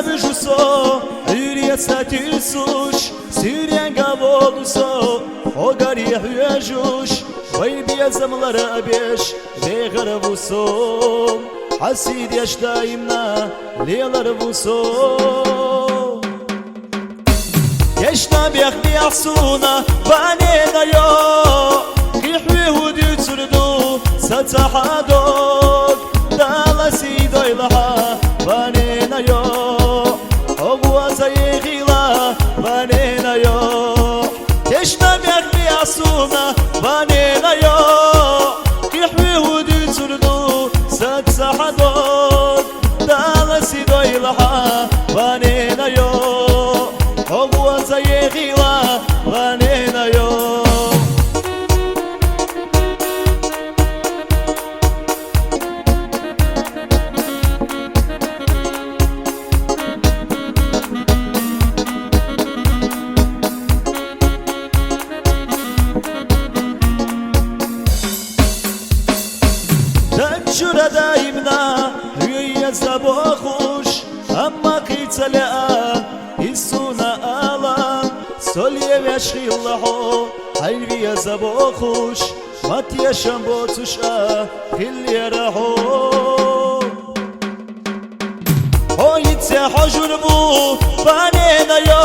bijuso, yürüye satirsuş, süryen gavoluso, o gari hüyejuş, vay biyazamlara beş, beğara vusom, hasid yaştayımna, leyalar vusom. Yaşna biyakni asuna, banena yo, kihwi hudü turdu, satahadok, dalasi doylaha, banena yo, ogwaza yeghila, banena yo. Yaşna biyakni asuna, banena yo, kihwi hudü turdu, satahadok, dalasi doylaha, banena yo. Ogwaza yeghila, banena yo. Şura daimna hüye zabohuş amma qitsalaa hissuna ala solye veşhillahu hayriye zabohuş matya şambotuşa hillerahu hoyitse hajur bu banena yo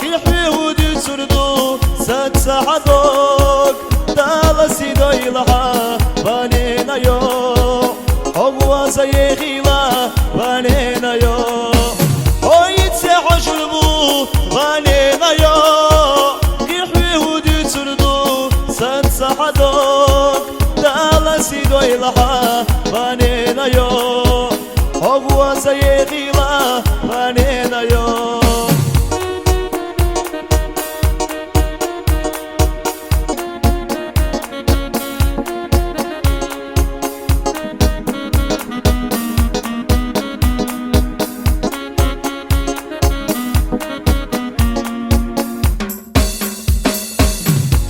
kihwi hudu turdu sat sahadok dalasi doylaha banena yo ogwaza yeghila banena yo hoyitse hajur bu banena yo kihwi hudu turdu sat sahadok dalasi doylaha banena yo ogwaza yeghila banena yo.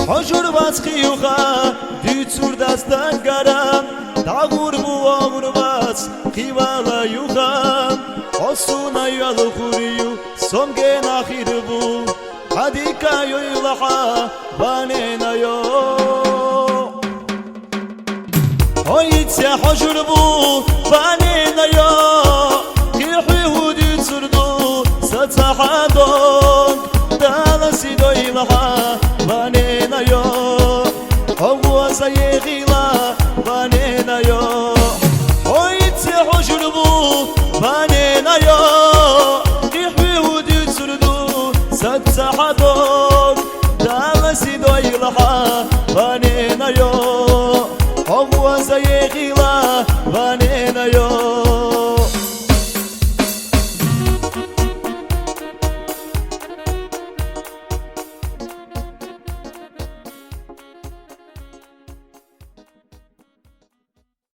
Hajur baskiyuha dütsur dastan garam dağur bu ağurvas kivala yuha osuna yalı kuriyu somgen ahir bu hadika yoylaha banena yo hoyitse hajur bu banena yo kihwi hudu turdu satahadon dalasi doylaha banena yo ogwaza yeghila banena yo hoyitse hujur bu banena yo kihwi hudu turdu satahadok dalasi doylaha banena yo ogwaza yeghila banena yo.